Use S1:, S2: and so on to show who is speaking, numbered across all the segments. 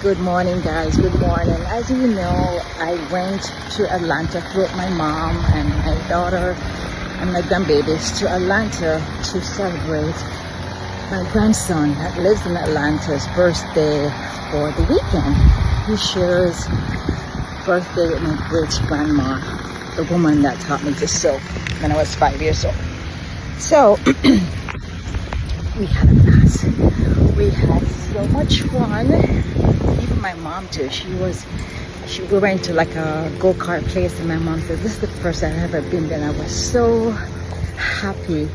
S1: Good morning, guys. Good morning. As you know, I went to Atlanta with my mom and my daughter and my grandbabies to Atlanta to celebrate my grandson that lives in Atlanta's birthday for the weekend. He shares birthday with my great grandma, the woman that taught me to sew when I was 5 years old. So we had a blast. We had so much fun. Even my mom too. We went to like a go-kart place, and my mom said, "This is the first time I've ever been there." And I was so happy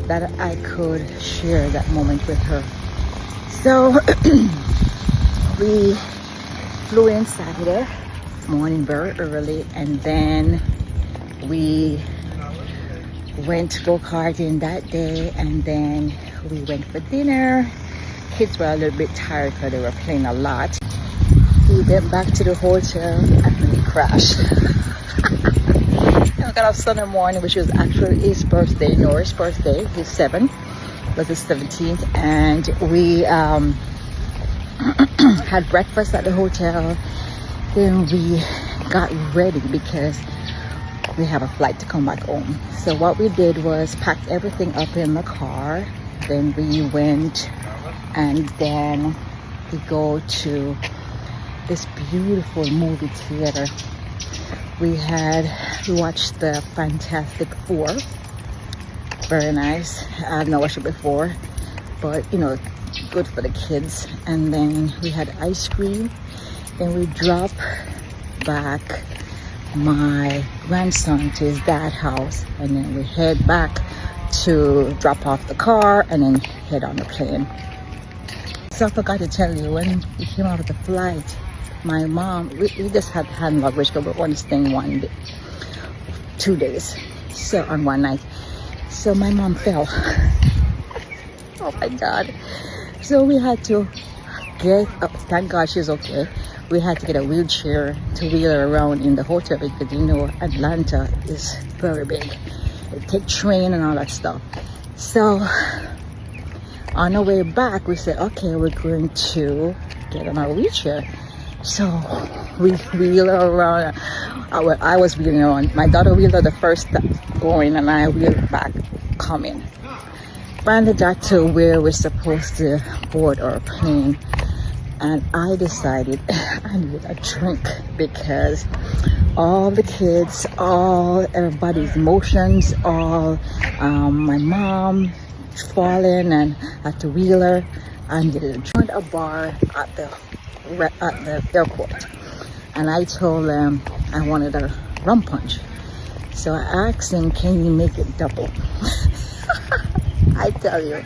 S1: that I could share that moment with her. So we flew in Saturday morning very early, and then we went go-karting that day, and then we went for dinner. Kids were a little bit tired because they were playing a lot. We went back to the hotel and we crashed. I got up Sunday morning, which was actually his birthday, Noah's birthday. He's 7, it was the 17th, and we had breakfast at the hotel. Then we got ready because we have a flight to come back home. So what we did was packed everything up in the car. Then we went and then we go to this beautiful movie theater. We watched the Fantastic Four. Very nice. I've never watched it before, but good for the kids. And then we had ice cream. Then we dropped back my grandson to his dad's house, and then we head back to drop off the car and then head on the plane. So I forgot to tell you, when we came out of the flight, my mom, we just had hand luggage because we were only staying 2 days, so on one night. So my mom fell. Oh my God. So we had to get up. Thank God she's okay. We had to get a wheelchair to wheel her around in the hotel because Atlanta is very big. It takes train and all that stuff. So on our way back, we said, okay, we're going to get on our wheelchair. So we wheel her around. I was wheeling her on. My daughter wheeled her the first step going, and I wheeled back coming. Finally got to where we're supposed to board our plane, and I decided I needed a drink because all the kids, everybody's emotions, my mom falling and had to wheel her. I needed a drink. A bar at the airport, and I told them I wanted a rum punch. So I asked him, "Can you make it double?" I tell you,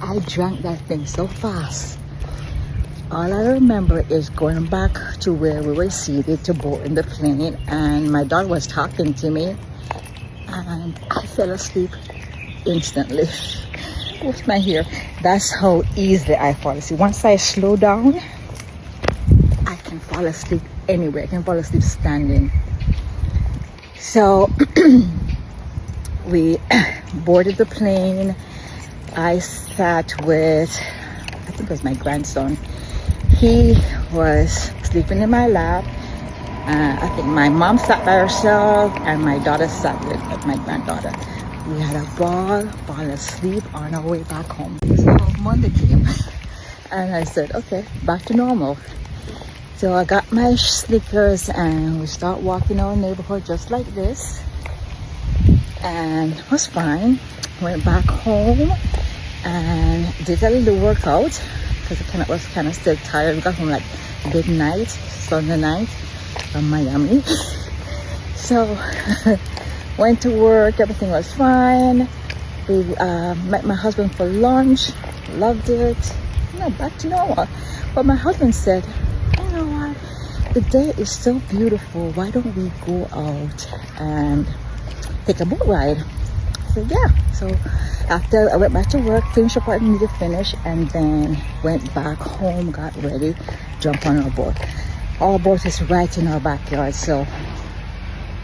S1: I drank that thing so fast. All I remember is going back to where we were seated to board in the plane, and my dog was talking to me, and I fell asleep instantly. Oops, my hair. That's how easily I fall asleep. Once I slow down, I can fall asleep anywhere. I can fall asleep standing. So we boarded the plane. I sat with, I think it was my grandson. He was sleeping in my lap. I think my mom sat by herself, and my daughter sat with my granddaughter. We had a ball asleep on our way back home. So Monday came, and I said, okay, back to normal. So I got my sneakers, and we start walking our neighborhood just like this, and it was fine. Went back home and did a little workout because I was kind of still tired. We got home like midnight, Sunday night from Miami. So went to work, everything was fine. We met my husband for lunch, loved it. Back to normal. But my husband said, you know what, the day is so beautiful, why don't we go out and take a boat ride? I said, yeah. So after I went back to work, finished up what I needed to finish, and then went back home, got ready, jumped on our boat. Our boat is right in our backyard, so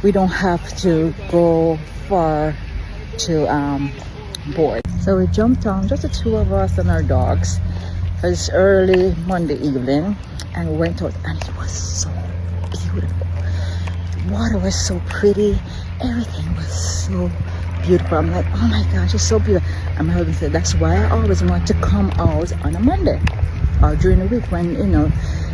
S1: we don't have to go far to board. So we jumped on, just the two of us and our dogs, It was early Monday evening, and we went out, and it was so beautiful. The water was so pretty. Everything was so beautiful. I'm like, oh my gosh, it's so beautiful. And my husband said, that's why I always want to come out on a Monday or during the week when, you know,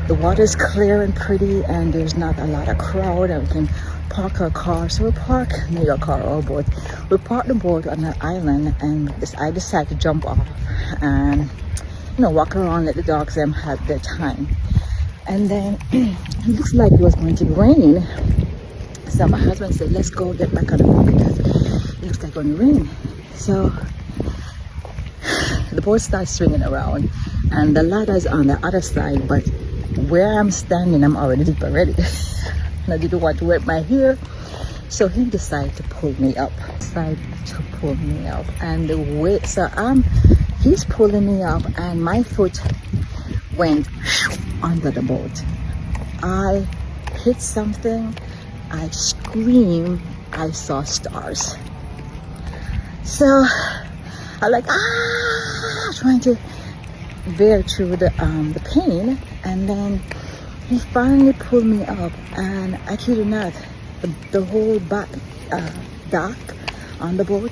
S1: the water is clear and pretty and there's not a lot of crowd, and we can park our car. So we park, maybe our car or boat. We parked the boat on an island, and I decided to jump off and, you know, walk around, let the dogs them have their time. And then it looks like it was going to rain. So my husband said, let's go get back on the boat because it looks like it's going to rain. So the boat starts swinging around, and the ladder's on the other side, but where I'm standing, I'm already deep already. And I didn't want to wet my hair, so he decided to pull me up. And the way, so he's pulling me up, and my foot went under the boat. I hit something, I screamed, I saw stars. So I like trying to bear through the pain, and then he finally pulled me up, and I kid you not, the whole back dock on the boat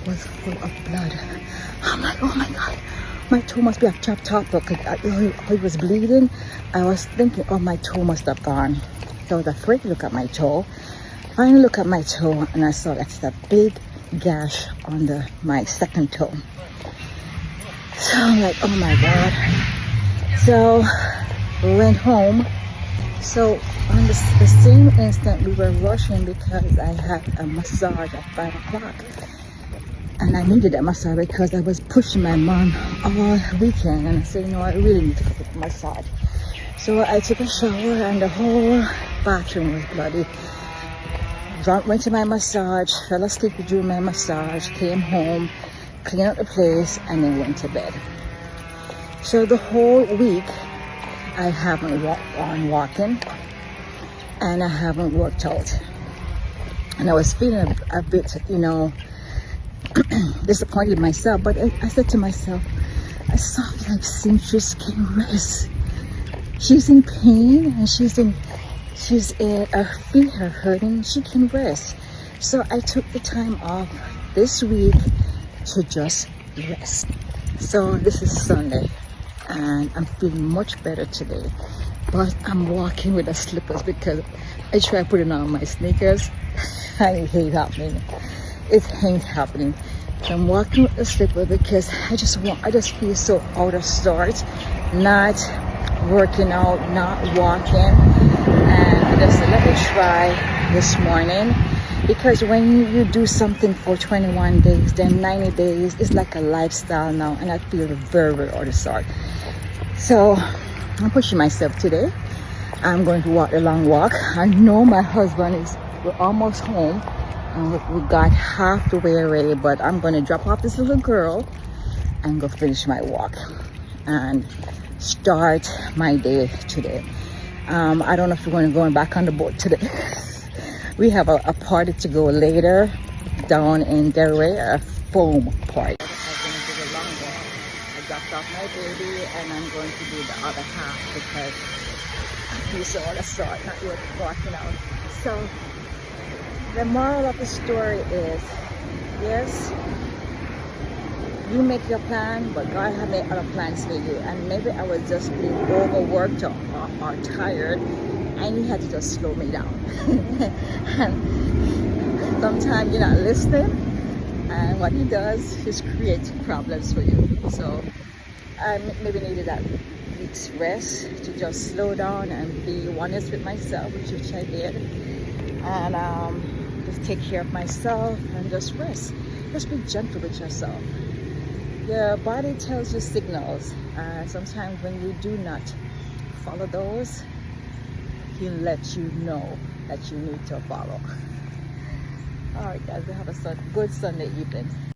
S1: was full of blood. I'm like, oh my god, my toe must be chopped off because it was bleeding. I was thinking, oh, my toe must have gone. So I was afraid to look at my toe. Finally look at my toe, and I saw that's a big gash on my second toe. So I'm like, oh my god. So we went home. So on the same instant, we were rushing because I had a massage at 5 o'clock. And I needed a massage because I was pushing my mom all weekend. And I said, you know, I really need to get a massage. So I took a shower, and the whole bathroom was bloody. Went to my massage, fell asleep during my massage, came home, cleaned up the place, and then went to bed. So the whole week, I haven't walked on walking, and I haven't worked out. And I was feeling a bit, you know, disappointed in myself, but I said to myself, I saw like Seamstress can rest. She's in pain, and she's in her feet are hurting. She can rest. So I took the time off this week to just rest. So this is Sunday, and I'm feeling much better today, but I'm walking with the slippers because I tried putting on my sneakers and it ain't happening. It ain't happening. So I'm walking with the slipper because I just feel so out of sorts, not working out, not walking. And I just said, let me try this morning, because when you do something for 21 days, then 90 days is like a lifestyle now, and I feel very, very out of sort. So I'm pushing myself today. I'm going to walk a long walk. I know my husband we're almost home, and we got half the way already, but I'm going to drop off this little girl and go finish my walk and start my day today. I don't know if we're going back on the boat today. We have a party to go later down in Delray, a foam party. I'm going to do a long walk. I dropped off my baby, and I'm going to do the other half because I feel so out of sort, not really walking out. So the moral of the story is, yes, you make your plan, but God has made other plans for you. And maybe I was just being overworked or tired, and He had to just slow me down. And sometimes you're not listening, and what He does is create problems for you. So I maybe needed that week's rest to just slow down and be honest with myself, which I did, and just take care of myself and just rest. Just be gentle with yourself. Your body tells you signals. Sometimes when you do not follow those, He'll let you know that you need to follow. All right, guys, we have a good Sunday evening.